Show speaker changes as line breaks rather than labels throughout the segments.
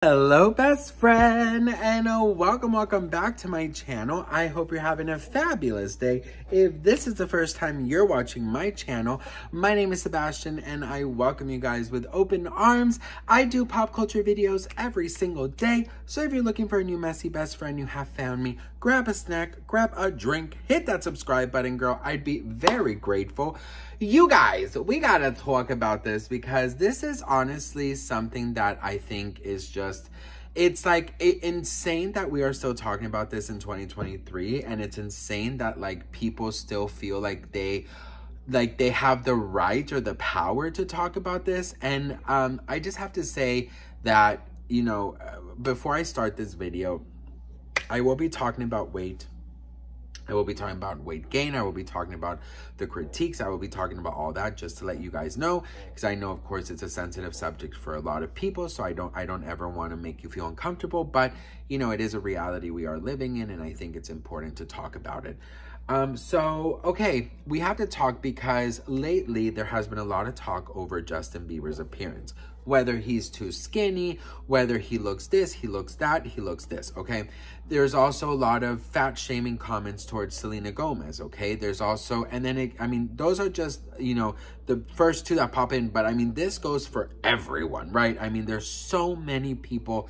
Hello best friend, and welcome back to my channel. I hope you're having a fabulous day. If this is the first time you're watching my channel, my name is Sebastian and I welcome you guys with open arms. I do pop culture videos every single day, so if you're looking for a new messy best friend, you have found me. Grab a snack, grab a drink, hit that subscribe button, girl. I'd be very grateful. You guys, we gotta talk about this because this is honestly something that I think is just, it's like insane that we are still talking about this in 2023, and it's insane that like people still feel like they have the right or the power to talk about this. And I just have to say that, you know, before I start this video, I will be talking about weight. I will be talking about weight gain. I will be talking about the critiques. I will be talking about all that just to let you guys know, because I know, of course, it's a sensitive subject for a lot of people. So I don't ever want to make you feel uncomfortable, but you know, it is a reality we are living in, and I think it's important to talk about it. So, okay, we have to talk because lately there has been a lot of talk over Justin Bieber's appearance. Whether he's too skinny, whether he looks this, he looks that, he looks this, okay? There's also a lot of fat shaming comments towards Selena Gomez, okay? There's also, and then, I mean, those are just, you know, the first two that pop in, but I mean, this goes for everyone, right? I mean, there's so many people,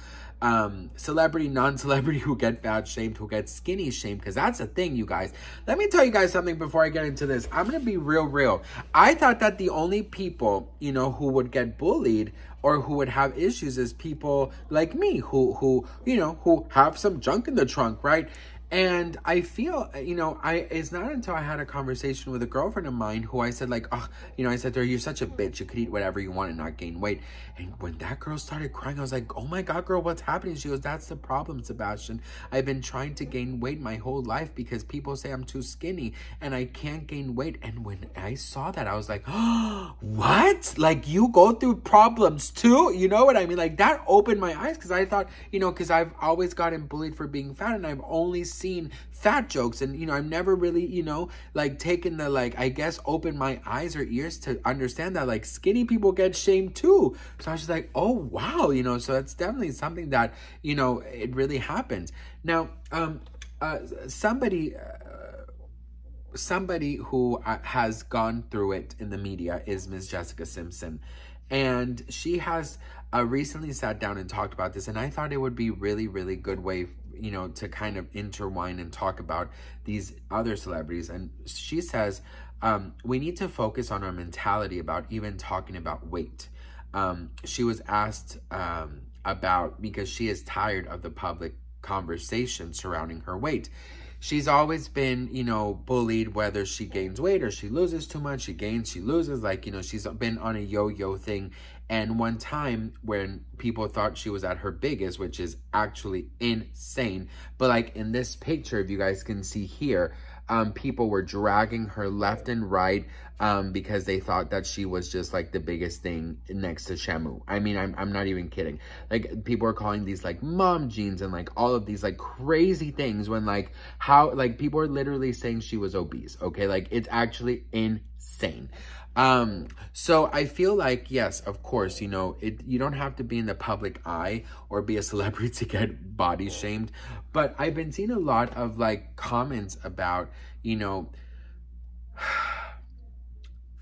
celebrity, non-celebrity, who get fat shamed, who get skinny shamed, because that's a thing, you guys. Let me tell you guys something before I get into this. I'm gonna be real. I thought that the only people, you know, who would get bullied or who would have issues is people like me, who you know, who have some junk in the trunk, right? And I feel, you know, it's not until I had a conversation with a girlfriend of mine who I said, like, oh, you know, I said to her, you're such a bitch. You could eat whatever you want and not gain weight. And when that girl started crying, I was like, oh my God, girl, what's happening? She goes, that's the problem, Sebastian. I've been trying to gain weight my whole life because people say I'm too skinny and I can't gain weight. And when I saw that, I was like, oh, what? Like, you go through problems too? You know what I mean? Like, that opened my eyes, because I thought, you know, because I've always gotten bullied for being fat, and I've only seen fat jokes, and you know, I've never really, you know, like taken the, like, I guess, open my eyes or ears to understand that like skinny people get shamed too. So I was just like, oh wow, you know, so it's definitely something that, you know, it really happens. Now somebody who has gone through it in the media is Miss Jessica Simpson, and she has recently sat down and talked about this, and I thought it would be really good way, you know, to kind of intertwine and talk about these other celebrities. And she says, we need to focus on our mentality about even talking about weight. She was asked about, because she is tired of the public conversation surrounding her weight. She's always been, you know, bullied, whether she gains weight or she loses too much. She gains, she loses. Like, you know, she's been on a yo-yo thing. And one time when people thought she was at her biggest, which is actually insane. But like in this picture, if you guys can see here, people were dragging her left and right because they thought that she was just like the biggest thing next to Shamu. I mean, I'm not even kidding. Like, people are calling these like mom jeans and like all of these like crazy things, when like how, like, people are literally saying she was obese, okay? Like, it's actually insane. So I feel like, yes, of course, you know, you don't have to be in the public eye or be a celebrity to get body shamed, but I've been seeing a lot of like comments about, you know,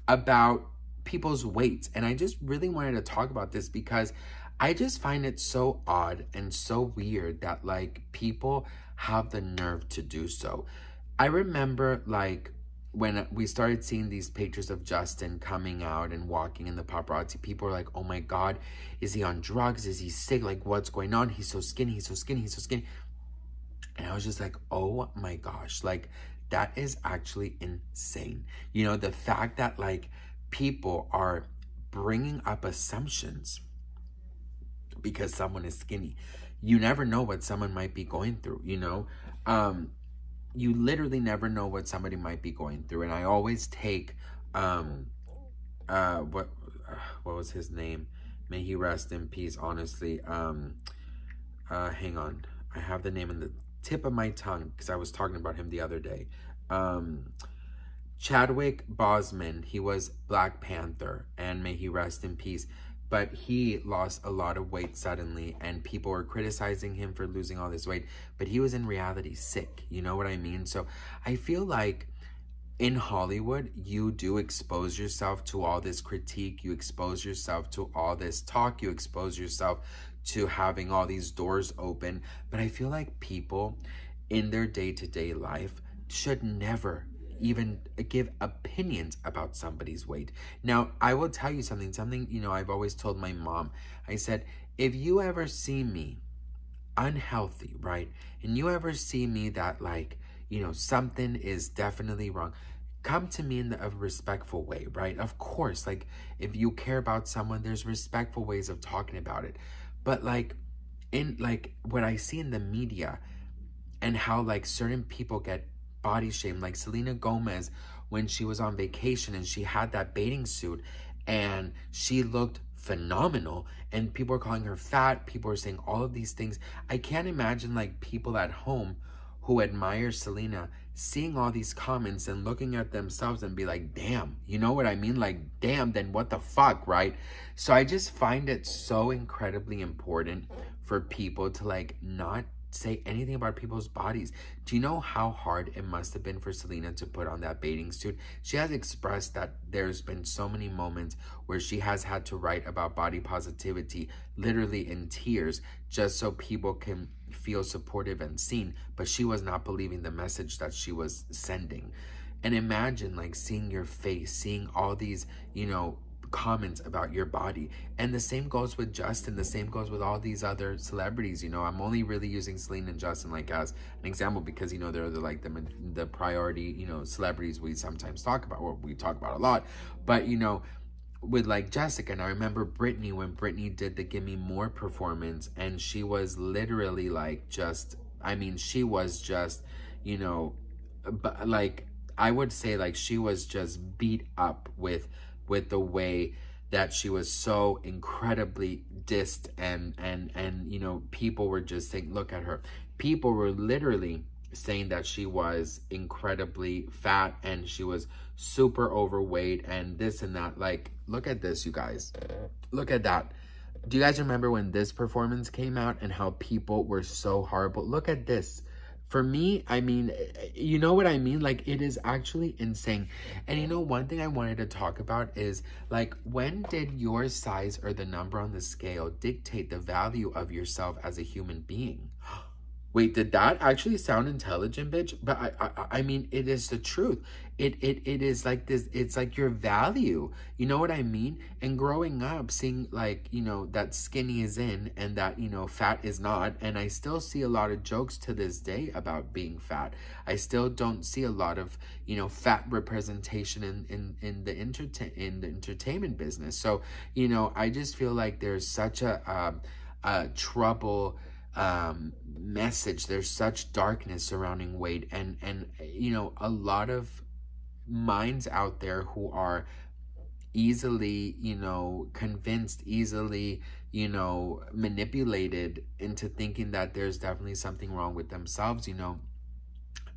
about people's weights. And I just really wanted to talk about this because I just find it so odd and so weird that like people have the nerve to do so. I remember like when we started seeing these pictures of Justin coming out and walking in the paparazzi, people were like, oh my God, is he on drugs? Is he sick? Like, what's going on? He's so skinny, he's so skinny, he's so skinny. And I was just like, oh my gosh, like, that is actually insane. You know, the fact that like people are bringing up assumptions because someone is skinny. You never know what someone might be going through, you know? You literally never know what somebody might be going through. And I always take, what was his name? May he rest in peace, honestly. Hang on. I have the name in the tip of my tongue because I was talking about him the other day. Chadwick Boseman, he was Black Panther, and may he rest in peace. but he lost a lot of weight suddenly, and people were criticizing him for losing all this weight, but he was in reality sick. You know what I mean? So I feel like in Hollywood, you do expose yourself to all this critique, you expose yourself to all this talk, you expose yourself to having all these doors open, but I feel like people in their day-to-day life should never even give opinions about somebody's weight. Now, I will tell you something, you know, I've always told my mom. I said, if you ever see me unhealthy, right, and you ever see me that, like, you know, something is definitely wrong, come to me in a respectful way, right? Of course, like, if you care about someone, there's respectful ways of talking about it. But, like, in, like, what I see in the media and how, like, certain people get body shamed, like Selena Gomez, when she was on vacation and she had that bathing suit and she looked phenomenal, and people are calling her fat, people are saying all of these things. I can't imagine, like, people at home who admire Selena seeing all these comments and looking at themselves and be like, damn, you know what I mean? Like, damn, then what the fuck, right? So I just find it so incredibly important for people to, like, not say anything about people's bodies. Do you know how hard it must have been for Selena to put on that bathing suit? She has expressed that there's been so many moments where she has had to write about body positivity literally in tears just so people can feel supportive and seen, but she was not believing the message that she was sending. And imagine, like, seeing your face, seeing all these, you know, comments about your body. And the same goes with Justin, the same goes with all these other celebrities. You know, I'm only really using Selena and Justin, like, as an example because, you know, they're the priority, you know, celebrities we sometimes talk about, or we talk about a lot. But, you know, with, like, Jessica, and I remember Britney, when Britney did the Give Me More performance, and she was literally, like, just, I mean, she was just, you know, but, like, I would say, like, she was just beat up with the way that she was so incredibly dissed, and you know, people were just saying, look at her. People were literally saying that she was incredibly fat and she was super overweight and this and that. Like, look at this, you guys. Look at that. Do you guys remember when this performance came out and how people were so horrible? Look at this. For me, I mean, you know what I mean? Like, it is actually insane. And you know, one thing I wanted to talk about is, like, when did your size or the number on the scale dictate the value of yourself as a human being? Wait, did that actually sound intelligent, bitch? But I mean, it is the truth. It is like this. It's like your value. You know what I mean? And growing up, seeing, like, you know, that skinny is in and that, you know, fat is not. And I still see a lot of jokes to this day about being fat. I still don't see a lot of, you know, fat representation in the entertainment business. So, you know, I just feel like there's such a trouble message. There's such darkness surrounding weight, and you know, a lot of minds out there who are easily, you know, convinced, easily, you know, manipulated into thinking that there's definitely something wrong with themselves. You know,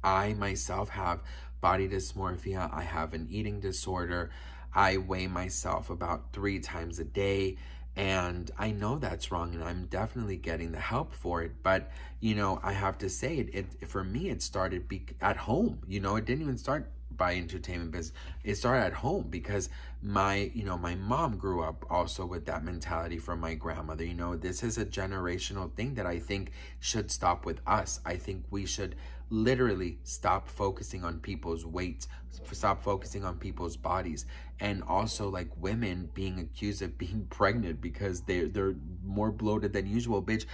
I myself have body dysmorphia. I have an eating disorder. I weigh myself about 3 times a day. And I know that's wrong, and I'm definitely getting the help for it. But, you know, I have to say it for me, it started at home. You know, it didn't even start by entertainment business. It started at home because my mom grew up also with that mentality from my grandmother. You know, this is a generational thing that I think should stop with us. I think we should literally stop focusing on people's weight, stop focusing on people's bodies, and also, like, women being accused of being pregnant because they're more bloated than usual. Bitch,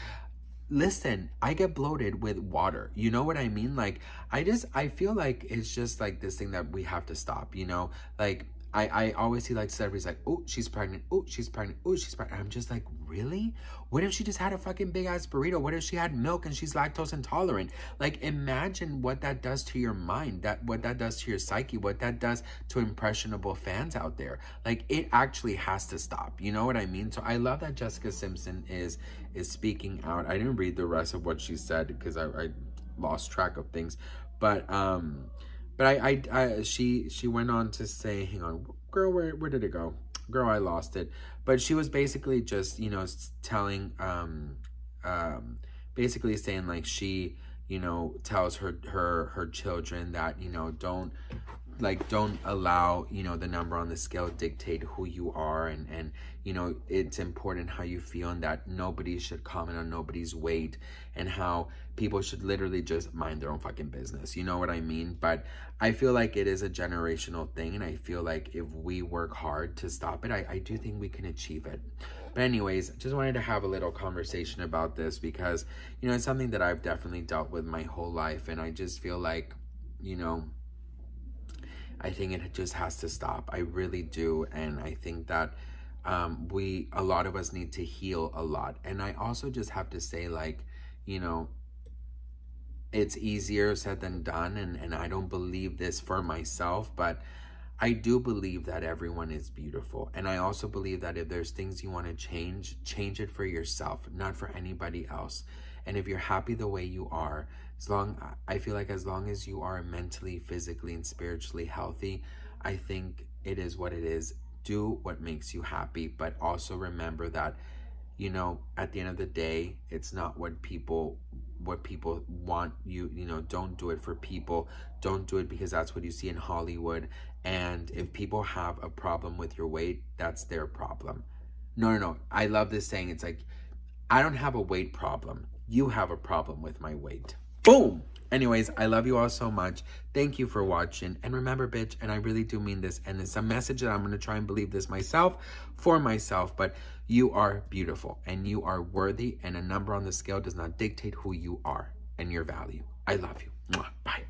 listen, I get bloated with water. You know what I mean? Like, I feel like it's just like this thing that we have to stop, you know? Like, I always see, like, celebrities like, oh, she's pregnant. Oh, she's pregnant. Oh, she's pregnant. I'm just like, really? What if she just had a fucking big ass burrito? What if she had milk and she's lactose intolerant? Like, imagine what that does to your mind, what that does to your psyche, what that does to impressionable fans out there. Like, it actually has to stop. You know what I mean? So I love that Jessica Simpson is speaking out. I didn't read the rest of what she said because I lost track of things. But she went on to say, hang on, girl, where did it go? girl, I lost it. But she was basically just, you know, telling, basically saying like she, you know, tells her children that, you know, don't allow, you know, the number on the scale dictate who you are, and you know, it's important how you feel, and that nobody should comment on nobody's weight, and how people should literally just mind their own fucking business, you know what I mean? But I feel like it is a generational thing, and I feel like if we work hard to stop it, I do think we can achieve it. But anyways, just wanted to have a little conversation about this because, you know, it's something that I've definitely dealt with my whole life, and I just feel like, you know, I think it just has to stop. I really do. And I think that a lot of us need to heal a lot. And I also just have to say, like, you know, it's easier said than done. And I don't believe this for myself, but I do believe that everyone is beautiful. And I also believe that if there's things you want to change it for yourself, not for anybody else. And if you're happy the way you are, I feel like as long as you are mentally, physically, and spiritually healthy, I think it is what it is. Do what makes you happy, but also remember that, you know, at the end of the day, it's not what people want you, you know, don't do it for people. Don't do it because that's what you see in Hollywood. And if people have a problem with your weight, that's their problem. No. I love this saying. It's like, I don't have a weight problem. You have a problem with my weight. Boom! Anyways, I love you all so much. Thank you for watching. And remember, bitch, and I really do mean this, and it's a message that I'm going to try and believe this myself, for myself, but you are beautiful, and you are worthy, and a number on the scale does not dictate who you are and your value. I love you. Mwah. Bye.